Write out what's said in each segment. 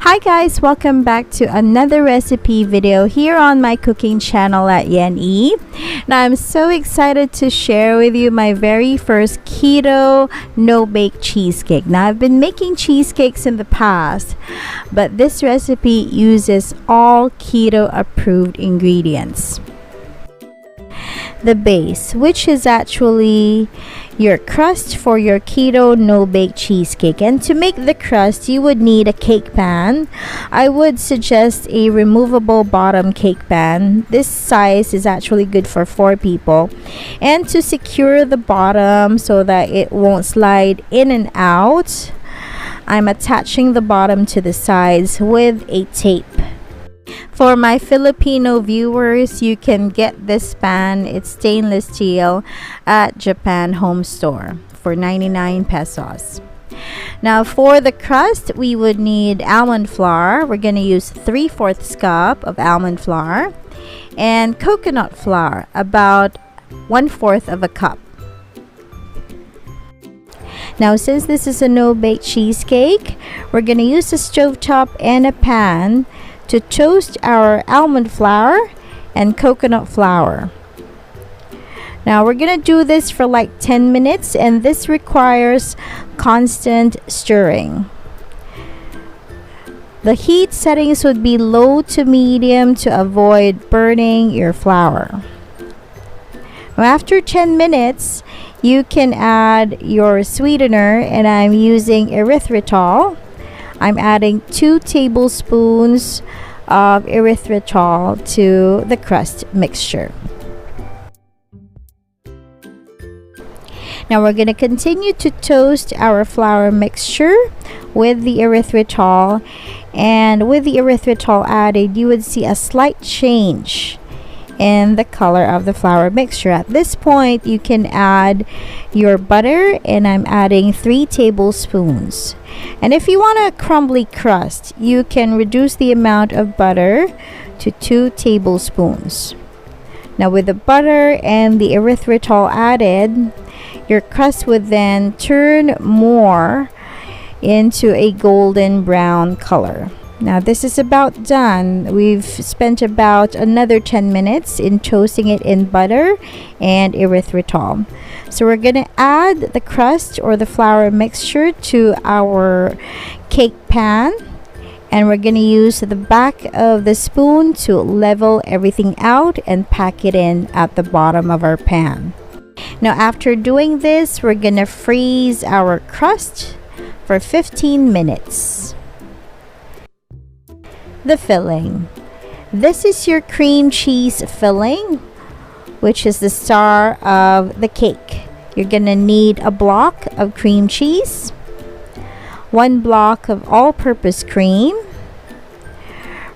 Hi guys, welcome back to another recipe video here on my cooking channel at Yen E. Now I'm so excited to share with you my very first keto no bake cheesecake. Now I've been making cheesecakes in the past, but this recipe uses all keto approved ingredients. The base, which is actually your crust for your keto no bake cheesecake. And to make the crust, you would need a cake pan. I would suggest a removable bottom cake pan. This size is actually good for 4 people. And to secure the bottom so that it won't slide in and out, I'm attaching the bottom to the sides with a tape. For my Filipino viewers, you can get this pan. It's stainless steel at Japan Home Store for 99 pesos. Now for the crust, we would need almond flour. We're going to use 3/4 cup of almond flour and coconut flour, about 1/4 of a cup. Now since this is a no-bake cheesecake, we're going to use a stovetop and a pan to toast our almond flour and coconut flour. Now we're gonna do this for like 10 minutes, and this requires constant stirring. The heat settings would be low to medium to avoid burning your flour. Now after 10 minutes, you can add your sweetener, and I'm using erythritol. I'm adding 2 tablespoons of erythritol to the crust mixture. Now we're going to continue to toast our flour mixture with the erythritol, and with the erythritol added, you would see a slight change in the color of the flour mixture. At this point, you can add your butter, and I'm adding 3 tablespoons. And if you want a crumbly crust, you can reduce the amount of butter to 2 tablespoons. Now with the butter and the erythritol added, your crust would then turn more into a golden brown color. Now this is about done. We've spent about another 10 minutes in toasting it in butter and erythritol. So we're going to add the crust or the flour mixture to our cake pan, and we're going to use the back of the spoon to level everything out and pack it in at the bottom of our pan. Now after doing this, we're going to freeze our crust for 15 minutes. The filling. This is your cream cheese filling, which is the star of the cake. You're gonna need a block of cream cheese, 1 block of all-purpose cream.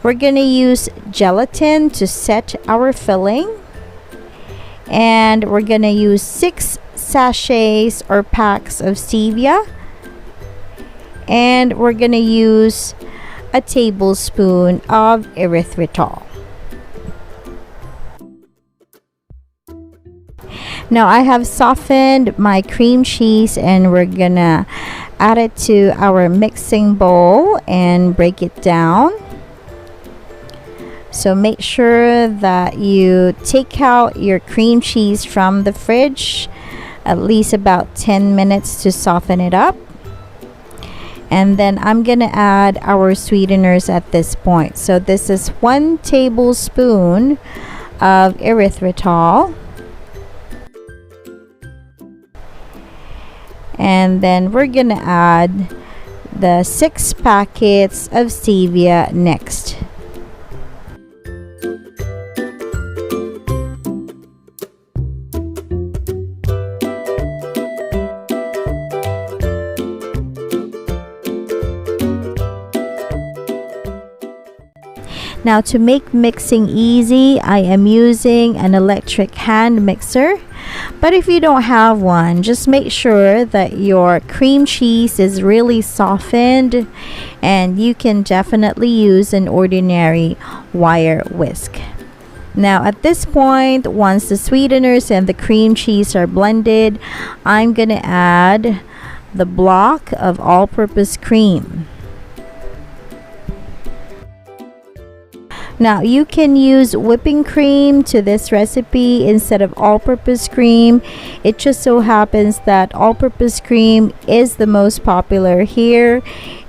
We're gonna use gelatin to set our filling, and we're gonna use 6 sachets or packs of stevia, and we're gonna use a tablespoon of erythritol. Now I have softened my cream cheese, and we're gonna add it to our mixing bowl and break it down. So make sure that you take out your cream cheese from the fridge at least about 10 minutes to soften it up. And then I'm gonna add our sweeteners at this point. So this is 1 tablespoon of erythritol, and then we're gonna add the 6 packets of stevia next. Now to make mixing easy, I am using an electric hand mixer. But if you don't have one, just make sure that your cream cheese is really softened, and you can definitely use an ordinary wire whisk. Now at this point, once the sweeteners and the cream cheese are blended, I'm gonna add the block of all-purpose cream. Now you can use whipping cream to this recipe instead of all-purpose cream. It just so happens that all-purpose cream is the most popular here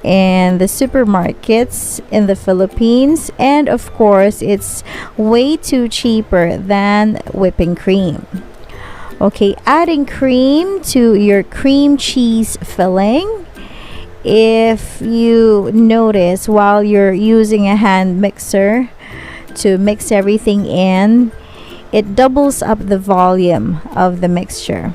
in the supermarkets in the Philippines, and of course it's way too cheaper than whipping cream. Okay, adding cream to your cream cheese filling. If you notice, while you're using a hand mixer to mix everything in, it doubles up the volume of the mixture.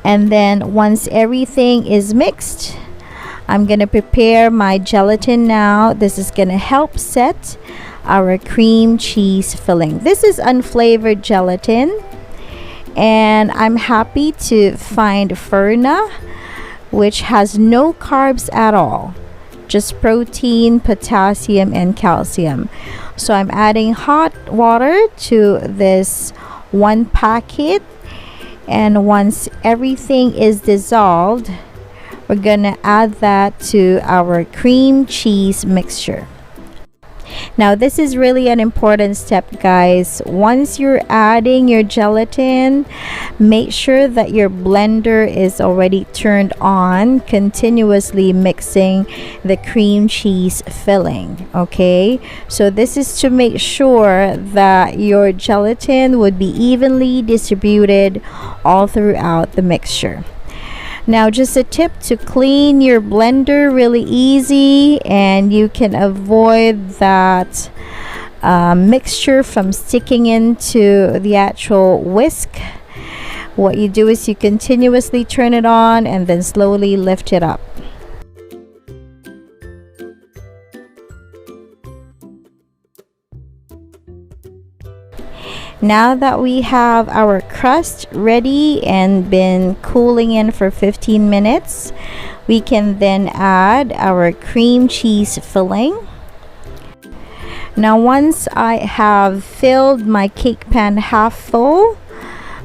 And then once everything is mixed, I'm gonna prepare my gelatin now. This is gonna help set our cream cheese filling. This is unflavored gelatin, and I'm happy to find Furna, which has no carbs at all, just protein, potassium, and calcium. So I'm adding hot water to this one packet, and once everything is dissolved, we're gonna add that to our cream cheese mixture. Now this is really an important step, guys. Once you're adding your gelatin, make sure that your blender is already turned on, continuously mixing the cream cheese filling. Okay, so this is to make sure that your gelatin would be evenly distributed all throughout the mixture. Now just a tip to clean your blender really easy, and you can avoid that mixture from sticking into the actual whisk. What you do is you continuously turn it on and then slowly lift it up. Now that we have our crust ready and been cooling in for 15 minutes, we can then add our cream cheese filling. Now once I have filled my cake pan half full,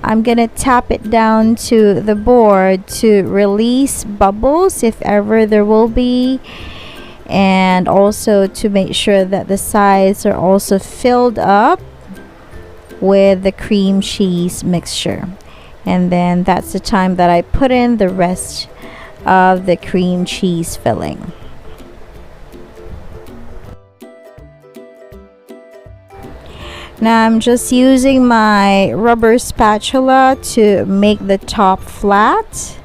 I'm gonna tap it down to the board to release bubbles if ever there will be, and also to make sure that the sides are also filled up with the cream cheese mixture. And then that's the time that I put in the rest of the cream cheese filling. Now I'm just using my rubber spatula to make the top flat.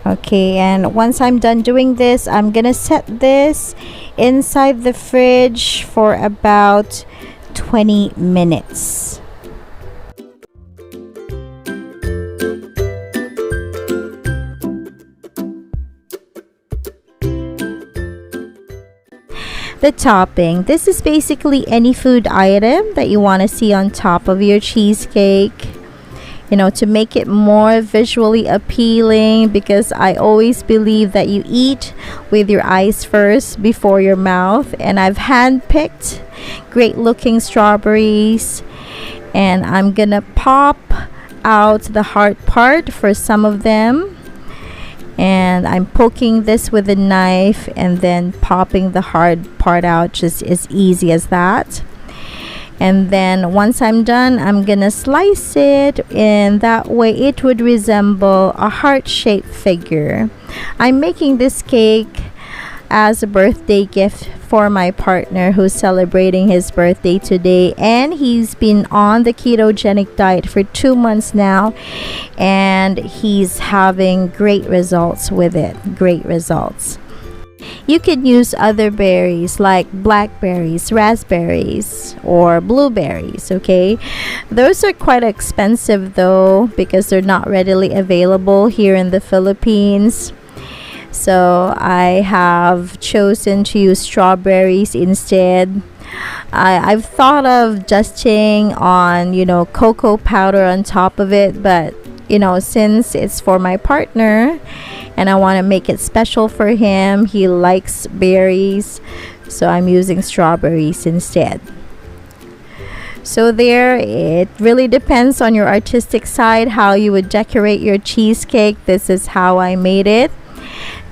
Okay, and once I'm done doing this, I'm gonna set this inside the fridge for about 20 minutes. The topping. This is basically any food item that you want to see on top of your cheesecake, you know, to make it more visually appealing, because I always believe that you eat with your eyes first before your mouth. And I've handpicked great looking strawberries, and I'm gonna pop out the hard part for some of them, and I'm poking this with a knife and then popping the hard part out, just as easy as that. And then once I'm done, I'm gonna slice it, and that way it would resemble a heart-shaped figure. I'm making this cake as a birthday gift for my partner who's celebrating his birthday today, and he's been on the ketogenic diet for 2 months now, and he's having great results with it. Great results. You could use other berries like blackberries, raspberries, or blueberries. Okay, those are quite expensive though, because they're not readily available here in the Philippines. So I have chosen to use strawberries instead. I've thought of dusting on, you know, cocoa powder on top of it, but you know, since it's for my partner and I want to make it special for him, he likes berries, so I'm using strawberries instead. So there, it really depends on your artistic side how you would decorate your cheesecake. This is how I made it.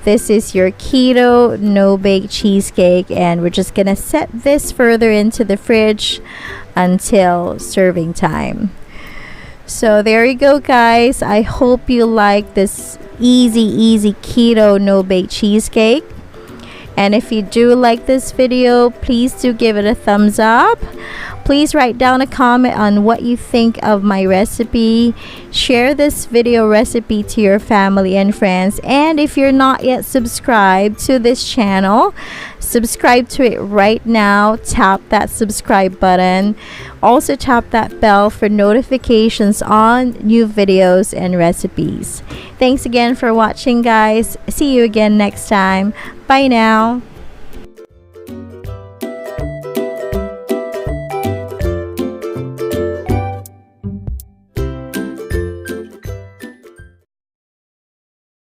This is your keto no bake cheesecake, and we're just gonna set this further into the fridge until serving time. So there you go, guys. I hope you like this easy keto no bake cheesecake. And if you do like this video, please do give it a thumbs up. Please write down a comment on what you think of my recipe. Share this video recipe to your family and friends. And if you're not yet subscribed to this channel, subscribe to it right now. Tap that subscribe button. Also tap that bell for notifications on new videos and recipes. Thanks again for watching, guys. See you again next time. Bye now.